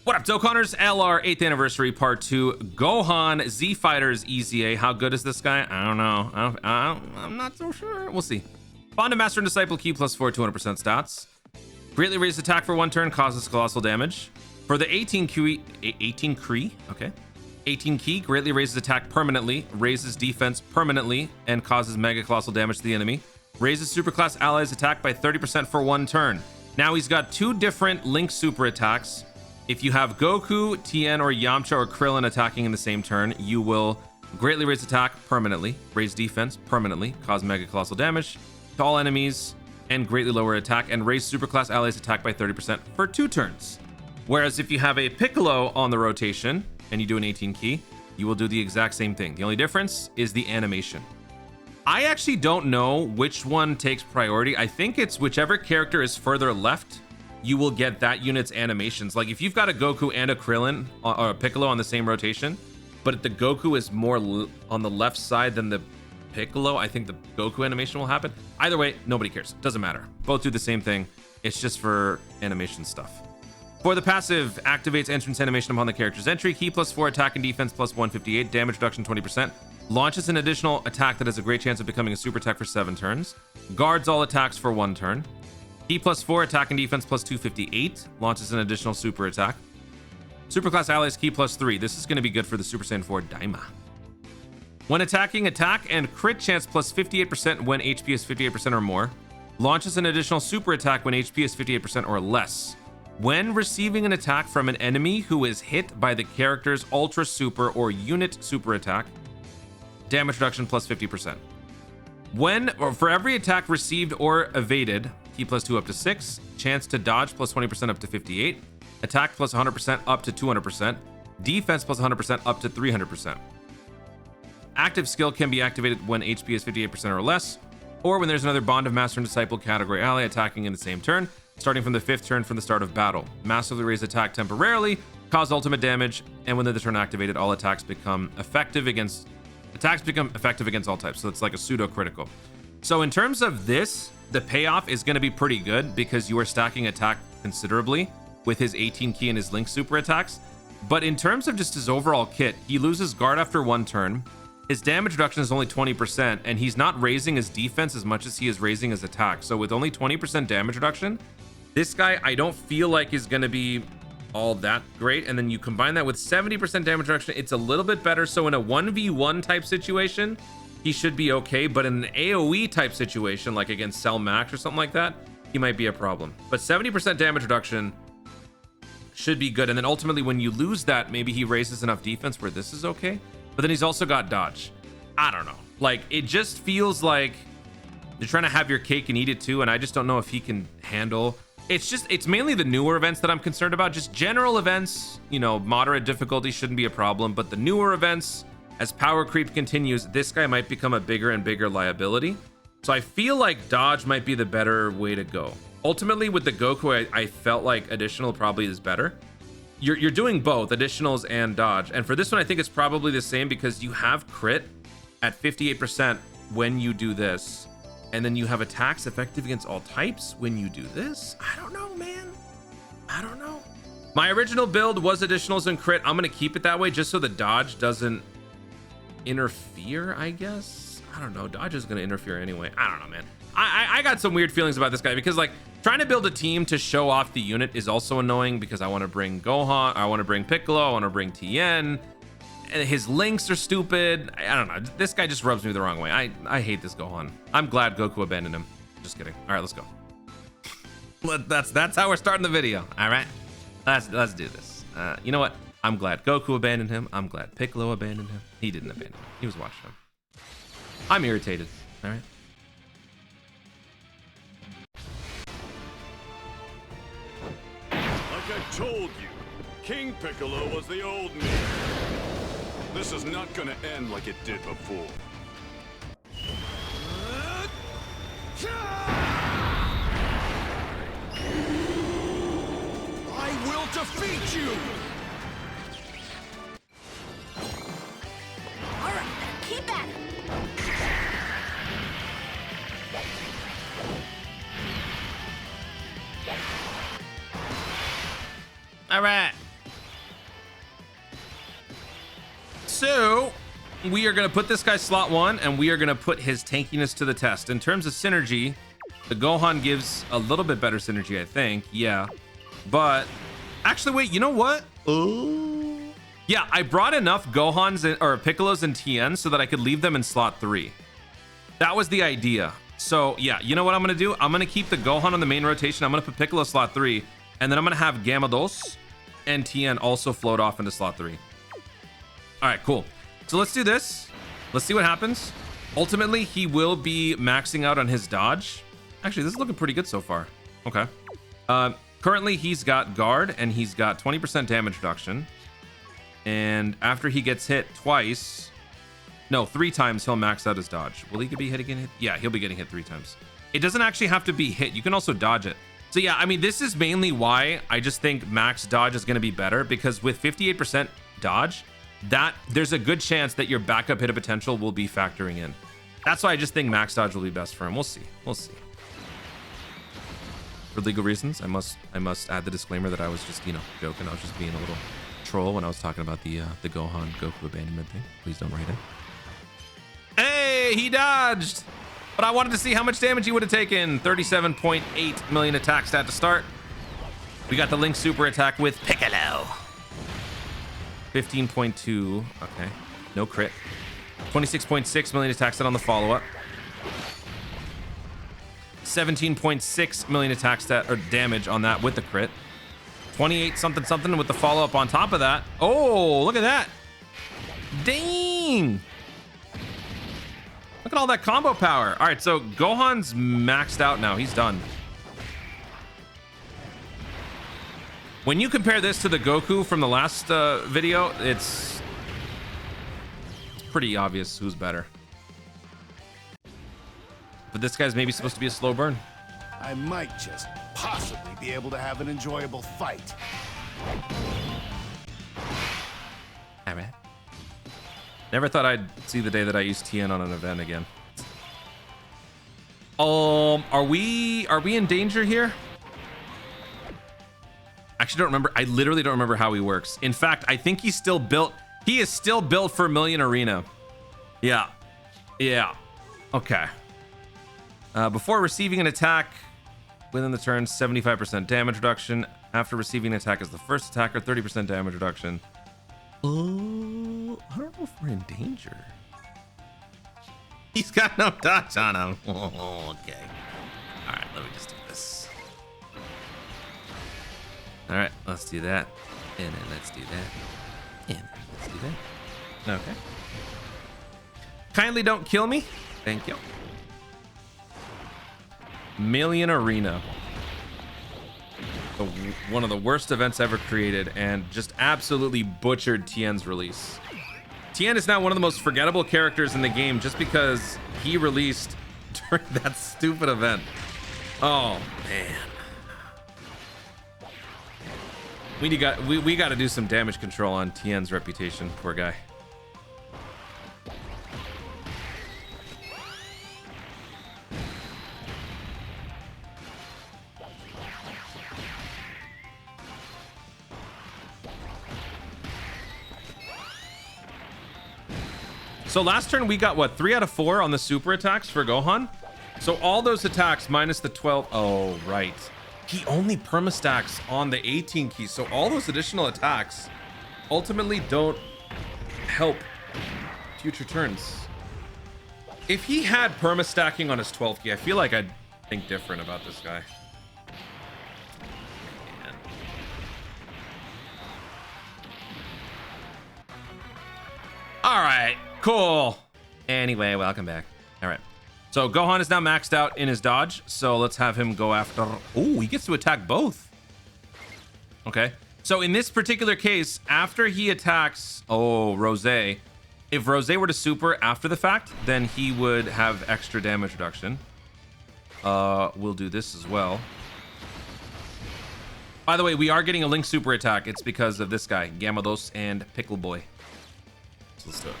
What up, Dokkanners? LR 8th anniversary part 2. Gohan Z Fighters EZA. How good is this guy? I don't know. I'm not so sure. We'll see. Bond of Master and Disciple key +4, 200% stats. Greatly raised attack for 1 turn, causes colossal damage. For the 18 key, okay. 18 key greatly raises attack permanently, raises defense permanently, and causes mega colossal damage to the enemy. Raises superclass allies attack by 30% for 1 turn. Now he's got 2 different Link super attacks. If you have Goku, Tien, or Yamcha or Krillin attacking in the same turn, you will greatly raise attack permanently, raise defense permanently, cause mega colossal damage to all enemies, and greatly lower attack, and raise superclass allies attack by 30% for 2 turns. Whereas if you have a Piccolo on the rotation and you do an 18 key, you will do the exact same thing. The only difference is the animation. I actually don't know which one takes priority. I think it's whichever character is further left, you will get that unit's animations. Like if you've got a Goku and a Krillin or a Piccolo on the same rotation, but the Goku is more on the left side than the Piccolo, I think the Goku animation will happen. Either way, nobody cares. Doesn't matter. Both do the same thing. It's just for animation stuff. For the passive, activates entrance animation upon the character's entry. Key +4, attack and defense +158, damage reduction 20%. Launches an additional attack that has a great chance of becoming a super attack for 7 turns. Guards all attacks for 1 turn. Key +4, attack and defense +258. Launches an additional super attack. Superclass allies key +3. This is going to be good for the Super Saiyan 4 Daima. When attacking, attack and crit chance +58% when HP is 58% or more. Launches an additional super attack when HP is 58% or less. When receiving an attack from an enemy who is hit by the character's ultra super or unit super attack, damage reduction +50%. When or for every attack received or evaded, key +2 up to 6, chance to dodge +20% up to 58, attack +100% up to 200%, defense +100% up to 300%. Active skill can be activated when HP is 58% or less, or when there's another Bond of Master and Disciple category ally attacking in the same turn, starting from the 5th turn from the start of battle. Massively raise attack temporarily, cause ultimate damage, and when the turn activated, all attacks become effective against all types. So it's like a pseudo critical. So in terms of this, the payoff is going to be pretty good because you are stacking attack considerably with his 18 key and his Link super attacks. But in terms of just his overall kit, he loses guard after 1 turn. His damage reduction is only 20%, and he's not raising his defense as much as he is raising his attack. So with only 20% damage reduction, this guy I don't feel like is going to be all that great. And then you combine that with 70% damage reduction, it's a little bit better. So in a 1v1 type situation, he should be okay. But in an AoE type situation, like against Cell Max or something like that, he might be a problem. But 70% damage reduction should be good. And then ultimately when you lose that, maybe he raises enough defense where this is okay. But then he's also got dodge. I don't know. Like, it just feels like you're trying to have your cake and eat it too. And I just don't know if he can handle. It's mainly the newer events that I'm concerned about. Just general events, you know, moderate difficulty shouldn't be a problem. But the newer events, as power creep continues, this guy might become a bigger and bigger liability. So I feel like dodge might be the better way to go. Ultimately, with the Goku, I felt like additional probably is better. You're doing both additionals and dodge. And for this one, I think it's probably the same because you have crit at 58% when you do this. And then you have attacks effective against all types when you do this. I don't know, man. I don't know. My original build was additionals and crit. I'm going to keep it that way just so the dodge doesn't interfere, I guess. I don't know. Dodge is going to interfere anyway. I don't know, man. I got some weird feelings about this guy because, like, trying to build a team to show off the unit is also annoying because I want to bring Gohan, I want to bring Piccolo, I want to bring Tien, and his links are stupid. I don't know. This guy just rubs me the wrong way. I hate this Gohan. I'm glad Goku abandoned him. Just kidding. All right, let's go. That's how we're starting the video. All right, let's do this. You know what? I'm glad Goku abandoned him. I'm glad Piccolo abandoned him. He didn't abandon him. He was watching him. I'm irritated. All right. I told you, King Piccolo was the old me. This is not gonna end like it did before. I will defeat you! Alright, keep at it! All right. So we are going to put this guy slot 1, and we are going to put his tankiness to the test. In terms of synergy, the Gohan gives a little bit better synergy, I think. Yeah. But actually, wait, you know what? Oh. Yeah, I brought enough Gohans or Piccolos and Tiens so that I could leave them in slot 3. That was the idea. So yeah, you know what I'm going to do? I'm going to keep the Gohan on the main rotation. I'm going to put Piccolo slot 3, and then I'm going to have Gamma Dos and Tien also float off into slot 3. All right, cool. So let's do this. Let's see what happens. Ultimately, he will be maxing out on his dodge. Actually, this is looking pretty good so far. Okay. Currently, he's got guard, and he's got 20% damage reduction. And after he gets hit twice, no, 3 times, he'll max out his dodge. Will he be hitting hit? Yeah, he'll be getting hit 3 times. It doesn't actually have to be hit. You can also dodge it. So yeah, I mean, this is mainly why I just think max dodge is going to be better, because with 58% dodge, there's a good chance that your backup hit potential will be factoring in. That's why I just think max dodge will be best for him. We'll see. We'll see. For legal reasons, I must add the disclaimer that I was just, joking. I was just being a little troll when I was talking about the Gohan Goku abandonment thing. Please don't write in. Hey, he dodged, but I wanted to see how much damage he would have taken. 37.8 million attack stat to start. We got the Link super attack with Piccolo. 15.2. Okay, no crit. 26.6 million attack stat on the follow-up. 17.6 million attack stat or damage on that with the crit. 28 something something with the follow-up on top of that. Oh, look at that. Dang. Look at all that combo power. All right, so Gohan's maxed out now. He's done. When you compare this to the Goku from the last video, it's pretty obvious who's better. But this guy's maybe supposed to be a slow burn. I might just possibly be able to have an enjoyable fight. All right. Never thought I'd see the day that I use Tien on an event again. Are we in danger here? Actually, don't remember. I literally don't remember how he works. In fact, I think he's still built. He is still built for Million Arena. Yeah. Yeah. Okay. Before receiving an attack within the turn, 75% damage reduction. After receiving an attack as the first attacker, 30% damage reduction. Oh, I don't know if we're in danger. He's got no dodge on him. Oh, okay. All right, let me just do this. All right, let's do that. And then let's do that. And let's do that. Okay. Kindly don't kill me. Thank you. Million Arena. One of the worst events ever created, and just absolutely butchered Tien's release. Tien is now one of the most forgettable characters in the game just because he released during that stupid event. Oh man. We got to do some damage control on Tien's reputation. Poor guy. So last turn we got what, 3 out of 4 on the super attacks for Gohan. So all those attacks minus the 12. Oh, right. He only permastacks on the 18 keys. So all those additional attacks ultimately don't help future turns. If he had permastacking on his 12th key, I feel like I'd think different about this guy. Man. All right. Cool. Anyway, welcome back. All right. So Gohan is now maxed out in his dodge. So let's have him go after. Oh, he gets to attack both. Okay. So in this particular case, after he attacks, Rose, if Rose were to super after the fact, then he would have extra damage reduction. We'll do this as well. By the way, we are getting a Link super attack. It's because of this guy, Gamma Dos and Pickle Boy. So let's do it.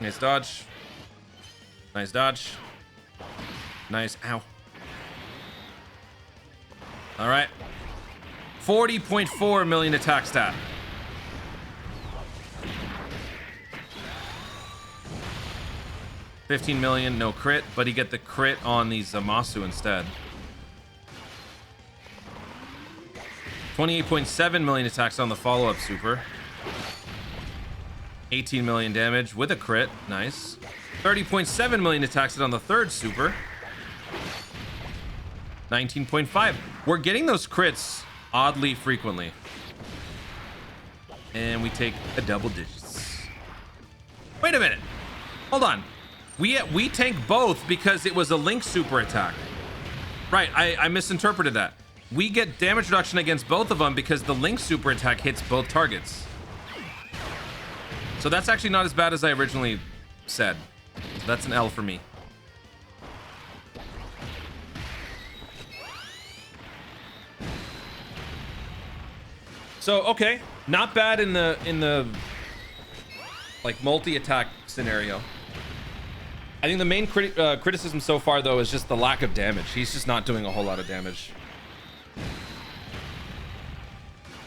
Nice dodge. Nice dodge. Nice. Ow. All right. 40.4 million attack stat. $15 million, no crit, but he get the crit on the Zamasu instead. 28.7 million attacks on the follow-up super. 18 million damage with a crit, nice. 30.7 million attacks on the third super. 19.5. We're getting those crits oddly frequently. And we take a double digits. Wait a minute. Hold on. We tank both because it was a Link super attack. Right, I misinterpreted that. We get damage reduction against both of them because the Link super attack hits both targets. So that's actually not as bad as I originally said. So that's an L for me. So okay, not bad in the like multi-attack scenario. I think the main criticism so far though is just the lack of damage. He's just not doing a whole lot of damage.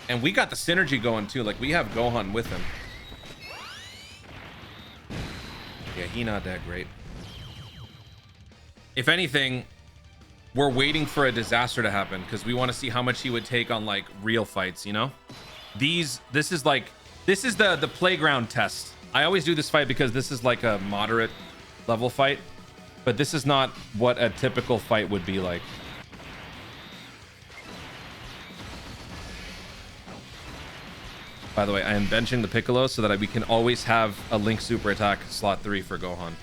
And we got the synergy going too. Like we have Gohan with him. Yeah, he not that great. If anything, we're waiting for a disaster to happen because we want to see how much he would take on like real fights, you know? This is the playground test. I always do this fight because this is like a moderate level fight, but this is not what a typical fight would be like. By the way, I am benching the Piccolo so that we can always have a Link super attack slot 3 for Gohan.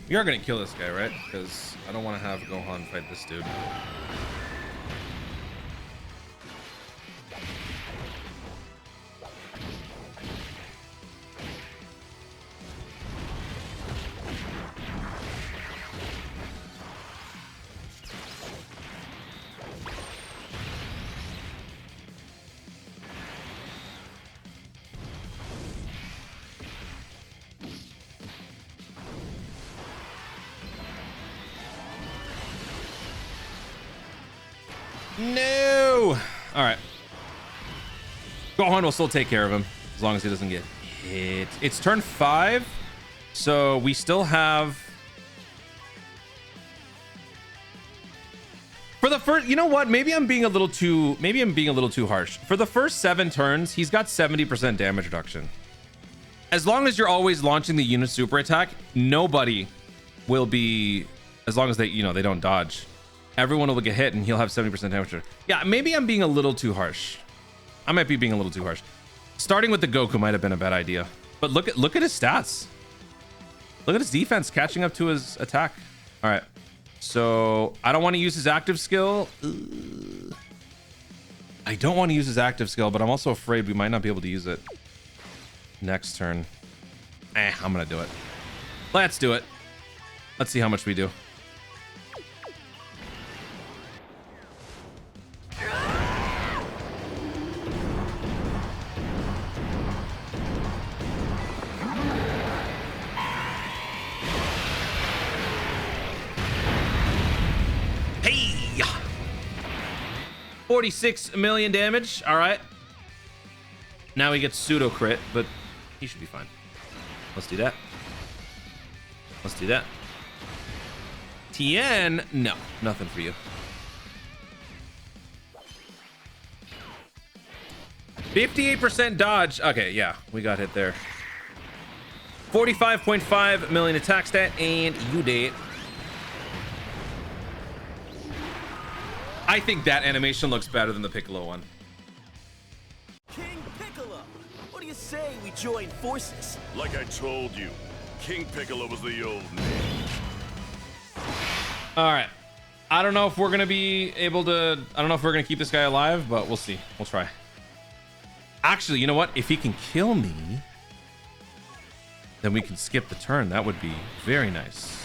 We are gonna kill this guy, right? Because I don't want to have Gohan fight this dude. No! Alright. Gohan will still take care of him as long as he doesn't get hit. It's turn 5, so we still have... For the first... You know what? Maybe I'm being a little too harsh. For the first 7 turns, he's got 70% damage reduction. As long as you're always launching the unit super attack, nobody will be... As long as they, you know, they don't dodge. Everyone will get hit and he'll have 70% damage. Yeah, maybe I'm being a little too harsh. I might be being a little too harsh. Starting with the Goku might have been a bad idea. But look at his stats. Look at his defense catching up to his attack. All right. So I don't want to use his active skill. I don't want to use his active skill, but I'm also afraid we might not be able to use it next turn. I'm going to do it. Let's do it. Let's see how much we do. Hey! 46 million damage. All right. Now he gets pseudo crit, but he should be fine. Let's do that. Let's do that. Tien, no, nothing for you. 58% dodge. Okay, yeah, we got hit there. 45.5 million attack stat, and you did. I think that animation looks better than the Piccolo one. King Piccolo! What do you say we join forces? Like I told you, King Piccolo was the old name. All right. I don't know if we're going to be able to... I don't know if we're going to keep this guy alive, but we'll see. We'll try. Actually, you know what? If he can kill me, then we can skip the turn. That would be very nice.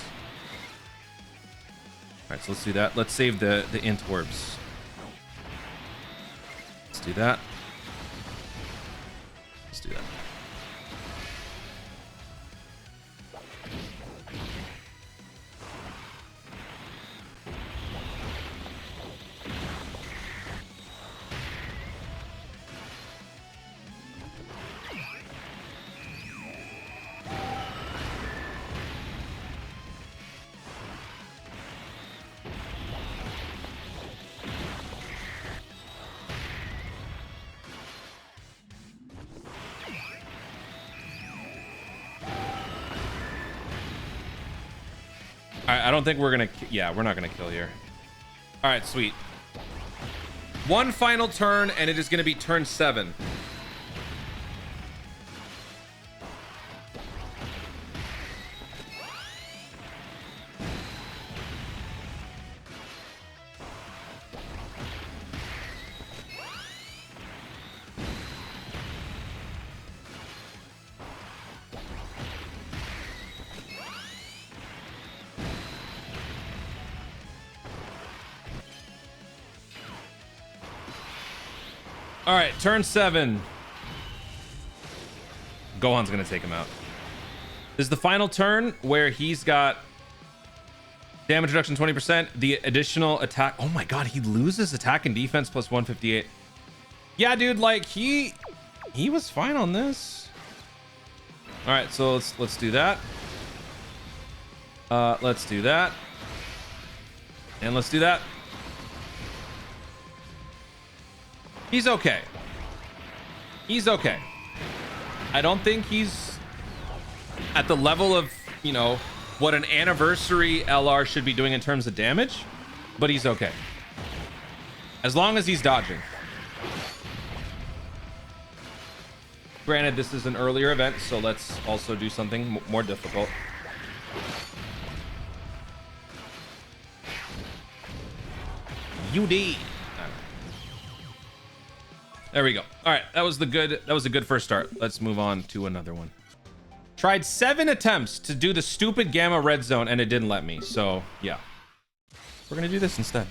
All right, so let's do that. Let's save the int orbs. Let's do that. Let's do that. I don't think we're gonna, yeah, we're not gonna kill here. All right, sweet. One final turn, and it is gonna be turn 7. All right, turn 7. Gohan's gonna take him out. This is the final turn where he's got damage reduction 20%, the additional attack. Oh my god, he loses attack and defense plus 158. Yeah, dude, like he was fine on this. All right, so let's do that. Let's do that. And let's do that. He's okay. He's okay. I don't think he's at the level of, you know, what an anniversary LR should be doing in terms of damage, but he's okay. As long as he's dodging. Granted, this is an earlier event, so let's also do something more difficult. UD. There we go. All right, that was a good first start. Let's move on to another one. Tried 7 attempts to do the stupid Gamma Red Zone and it didn't let me. So yeah, we're gonna do this instead.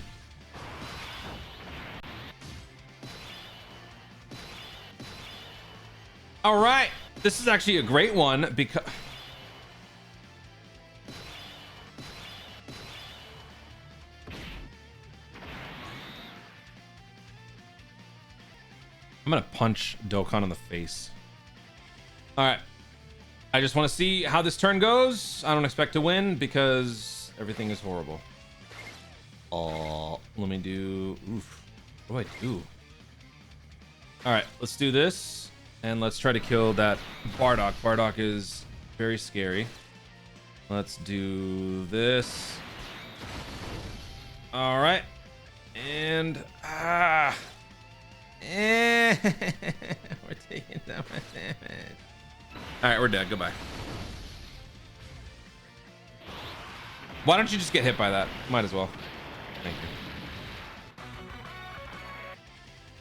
All right, this is actually a great one because I'm gonna punch Dokkan in the face. All right, I just want to see how this turn goes. I don't expect to win because everything is horrible. Oh, let me do, oof, what do I do? All right, let's do this and let's try to kill that Bardock. Bardock is very scary. Let's do this. All right, and we're taking down my damage. All right, we're dead. Goodbye. Why don't you just get hit by that? Might as well. Thank you.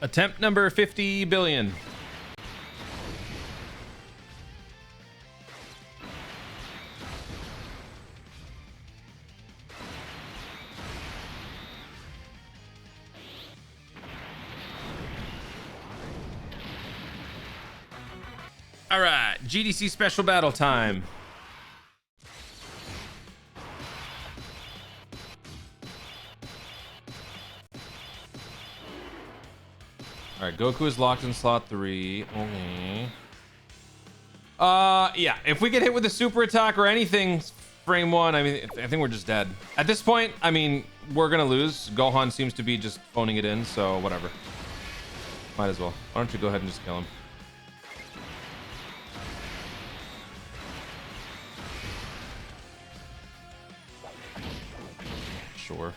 Attempt number 50 billion. All right, GDC Special Battle time. All right, Goku is locked in slot 3. Okay. Yeah, if we get hit with a super attack or anything, frame 1, I mean, I think we're just dead. At this point, I mean, we're gonna lose. Gohan seems to be just phoning it in, so whatever. Might as well. Why don't you go ahead and just kill him? Sure.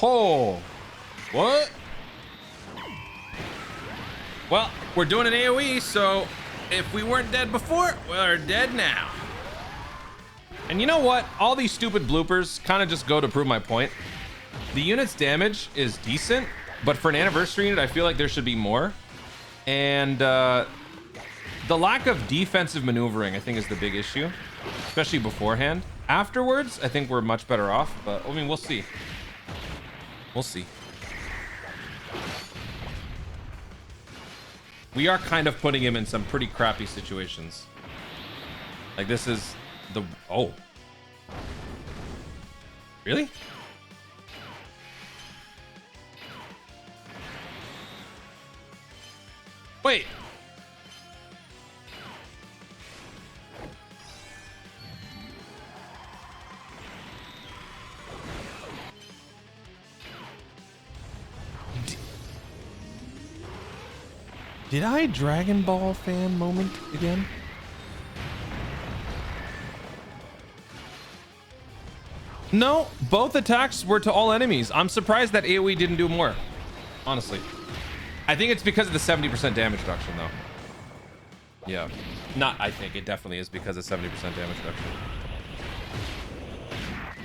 Oh, what? Well, we're doing an AoE, so if we weren't dead before, we're dead now. And you know what? All these stupid bloopers kind of just go to prove my point. The unit's damage is decent, but for an anniversary unit, I feel like there should be more. And the lack of defensive maneuvering, I think, is the big issue, especially beforehand. Afterwards, I think we're much better off, but I mean, we'll see. We'll see. We are kind of putting him in some pretty crappy situations. Like this is the... Oh. Really? Wait. Did I Dragon Ball fan moment again? No, both attacks were to all enemies. I'm surprised that AoE didn't do more, honestly. I think it's because of the 70% damage reduction, though. Yeah, not I think, it definitely is because of 70% damage reduction.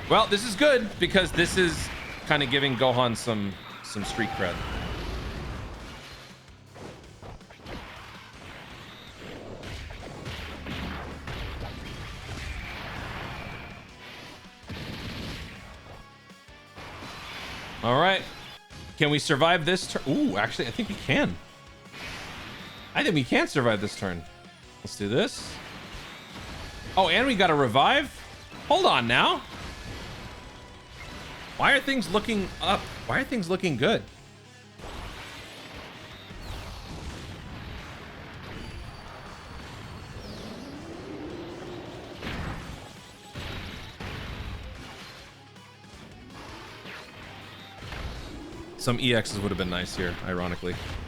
Well, this is good because this is kind of giving Gohan some street cred. All right, can we survive this turn? Ooh, actually, I think we can. I think we can survive this turn. Let's do this. Oh, and we got a revive. Hold on now. Why are things looking up? Why are things looking good? Some EXs would have been nice here, ironically.